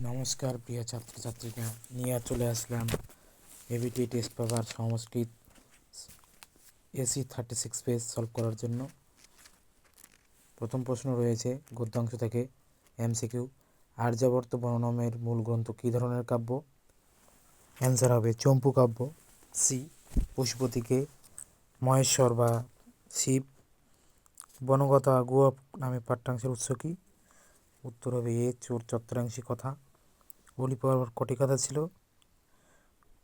নমস্কার প্রিয় ছাত্রছাত্রীরা, নিয়ে চলে আসলাম এবিটি টেস্ট পেপার সংস্কৃত AC36 পেজ সলভ করার জন্য। প্রথম প্রশ্ন রয়েছে গদ্যাংশ থেকে MCQ। আর্যাবর্ত বর্ণমের মূল গ্রন্থ কী ধরনের কাব্য? অ্যান্সার হবে চম্পু কাব্য। সি পুষ্পতিকে মহেশ্বর বা শিব। বনগতা গুয়া নামে পাঠ্যাংশের উৎস কী? উত্তর হবে এ চোর চত্বরাংশী কথা। বলি পর্বর কটি গাথা ছিল?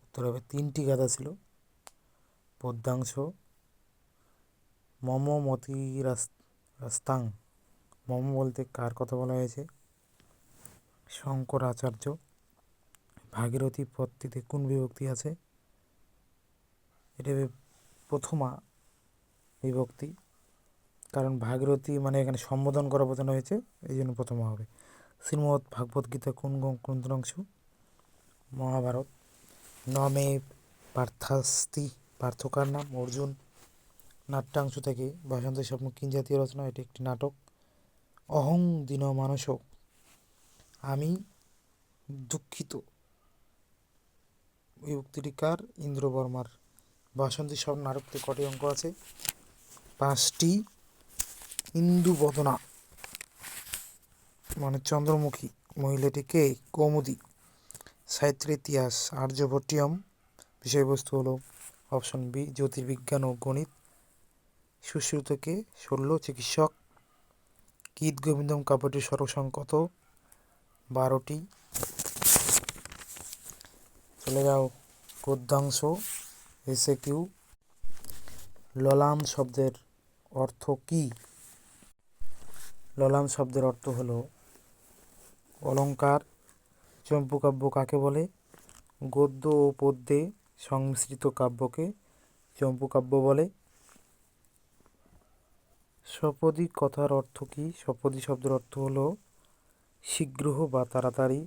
উত্তর হবে 3টি গাথা ছিল। পদ্যাংশ মম মতি রাস্তাং। মম বলতে কার কথা বলা হয়েছে? শঙ্করাচার্য। ভাগীরথী পদটিতে কোন বিভক্তি আছে? এটা প্রথমা বিভক্তি, কারণ ভাগীরথী মানে এখানে সম্বোধন করা বোঝানো হয়েছে, এই জন্য প্রথমা হবে। শ্রীমদ্ ভাগবত গীতা কোন গ্রন্থাংশ? মহাভারত। নমে পার্থাস্তি, পার্থকার নাম অর্জুন। নাট্যাংশ থেকে বাসন্তের স্বপ্ন কিন জাতীয় রচনা? এটি একটি নাটক। অহং দীন মানস, আমি দুঃখিত, এই উক্তিটি কার? ইন্দ্রবর্মার। বাসন্তী স্বপ্ন নাটকটি কটি অঙ্ক আছে? 5টি। ইন্দুবদনা মানে চন্দ্রমুখী মহিলাটি কে? কৌমুদী। সাহিত্যের ইতিহাস আর্যভট্টিয়ম। বিষয়বস্তু হলো অপশন বি জ্যোতির্বিজ্ঞান ও গণিত। সুশ্রুত কে? শল্য চিকিৎসক। গীত গোবিন্দম কাব্যটির সর্বসংখ্যক কত? 12টি। চলে যাও গদ্যাংশ SAQ। ললাম শব্দের অর্থ কী? ললাম শব্দের অর্থ হলো অলঙ্কার। চম্পু কাব্য কাকে বলে? গদ্য ও পদ্যে সংমিশ্রিত কাব্যকে চম্পু কাব্য বলে। সপদী কথার অর্থ কী? সপদী শব্দের অর্থ হলো শীঘ্র বা তাড়াতাড়ি।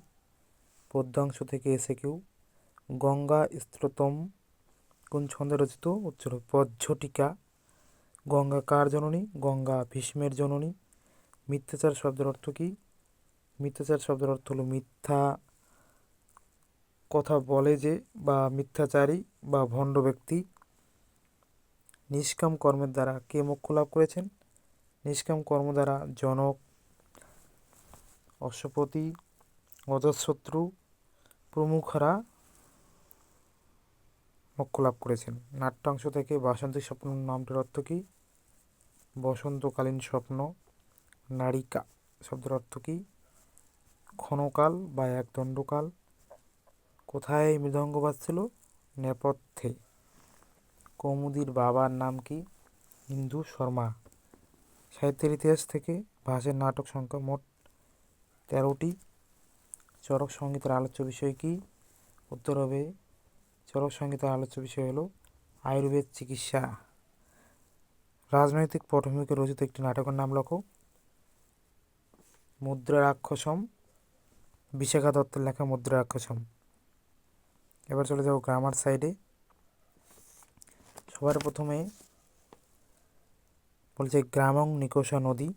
পদ্যাংশ থেকে SAQ। গঙ্গা স্তোত্রম কোন ছন্দে রচিত? উত্তর পজ্ঝটিকা। গঙ্গা কার জননী? গঙ্গা ভীষ্মের জননী। মিথ্যাচার শব্দের অর্থ কী? মিথ্যাচার শব্দের অর্থ হলো মিথ্যা কথা বলে যে, বা মিথ্যাচারী বা ভণ্ড ব্যক্তি। নিষ্কাম কর্মের দ্বারা কে মোক্ষ লাভ করেছেন? নিষ্কাম কর্ম দ্বারা জনক, অশ্বপতি, অজশত্রু প্রমুখরা মোক্ষ লাভ করেছেন। নাট্যাংশ থেকে বাসন্তী স্বপ্ন নামটির অর্থ কী? বসন্তকালীন স্বপ্ন। নারিকা শব্দের অর্থ কী? ক্ষণকাল বা একদণ্ডকাল। কোথায় মৃদঙ্গ বাজছিল? নেপথ্যে। কৌমুদীর বাবার নাম কি? ইন্দু শর্মা। সাহিত্যের ইতিহাস থেকে ভাষের নাটক সংখ্যা মোট 13টি। চরক সংহিতার আলোচ্য বিষয় কি? উত্তর হবে চরক সংহিতার আলোচ্য বিষয় হলো আয়ুর্বেদ চিকিৎসা। রাজনৈতিক পটভূমিকে রচিত একটি নাটকের নাম লেখো। মুদ্রা রাক্ষসম। বিশাখা দত্তের লেখা মুদ্রা রাক্ষসম। এবার চলে যাও গ্রামার সাইডে। সবার প্রথমে বলছে গ্রামং নিকষা নদী।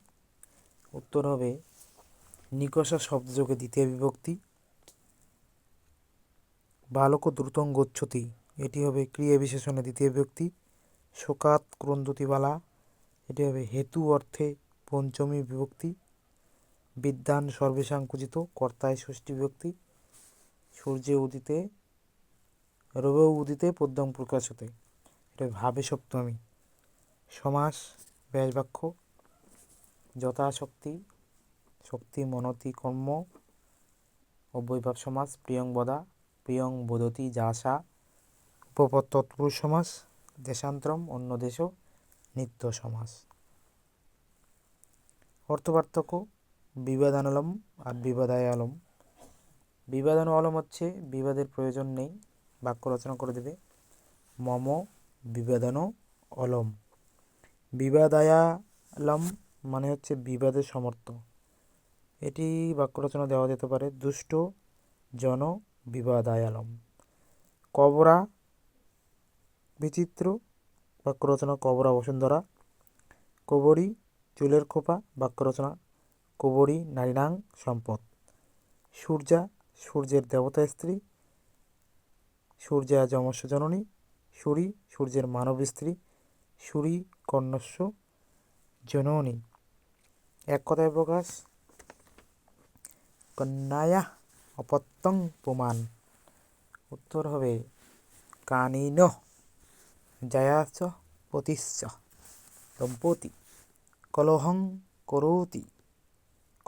উত্তর হবে নিকষা শব্দযোগে দ্বিতীয় বিভক্তি। বালক দ্রুতং গচ্ছতি, এটি হবে ক্রিয়া বিশেষণে দ্বিতীয় বিভক্তি। শোকাত ক্রন্দতি বালা, এটি হবে হেতু অর্থে পঞ্চমী বিভক্তি। বিদ্যান সর্বেষাং পূজিত, কর্তায় ষষ্ঠী বিভক্তি। সূর্যে উদিতে রবে উদিতে পদ্যং প্রকাশতে, এটা ভাবে সপ্তমী। সমাস ব্যাসবাক্য যথাশক্তি, শক্তি মনতি কর্ম। অব্যয়ভাব সমাস প্রিয়ং বদা, প্রিয়ং বোধতি যাসা। উপপদ তৎপুরুষ সমাস দেশান্তরম অন্য দেশ নিত্য সমাস। অর্থপার্থক্য বিবাদানলম আর বিবাদায় আলম। বিবাদানু আলম হচ্ছে বিবাদের প্রয়োজন নেই, বাক্য রচনা করে দেবে। মম বিবাদানো অলম। বিবাদায়ালম মানে হচ্ছে বিবাদের সমর্থ। এটি বাক্য রচনা দেওয়া যেতে পারে দুষ্ট জন বিবাদায়ালম। কবরা বিচিত্র, বাক্য রচনা কবরা বসুন্ধরা। কবরী চুলের খোপা, বাক্য রচনা কবরী নারীনাং সম্পদ। সূর্যা সূর্যের দেবতা স্ত্রী, সূর্যা যমস্য জননী, সূরি সূর্যের মানব স্ত্রী, সূরি কর্ণস্য জননী। এক কথায় প্রকাশ কন্যায়া অপত্যং পুমান। উত্তর হবে কানিন জায়াচ পতিশ্চ দম্পতি কলহং করোতি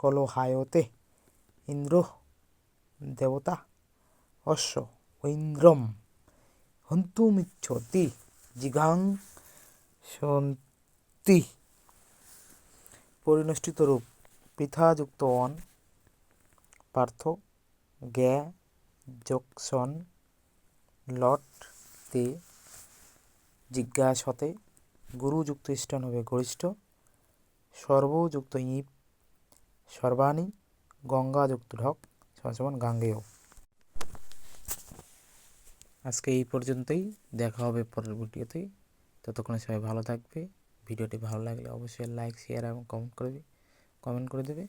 কলহায়তে ইন্দ্র দেবতা অশ্ব ঐন্দ্রম হন্তুমিচ্ছতি জিঘাংসন্তি। পরিনিষ্ঠিত রূপ পৃথাযুক্ত অন পার্থ, জ্ঞা যক্ষণ লট তে জিজ্ঞাসতে, গুরুযুক্ত স্থান হবে গরিষ্ঠ, সর্বযুক্ত ইপ সর্বাণী, গঙ্গাযুক্ত ঢক সমান গাঙ্গেয়। আজকে এই পর্যন্তই, দেখা হবে পরের ভিডিওতে। ততক্ষণে সবাই ভালো থাকবে। ভিডিওটি ভালো লাগলে অবশ্যই লাইক, শেয়ার এবং কমেন্ট করে দেবে।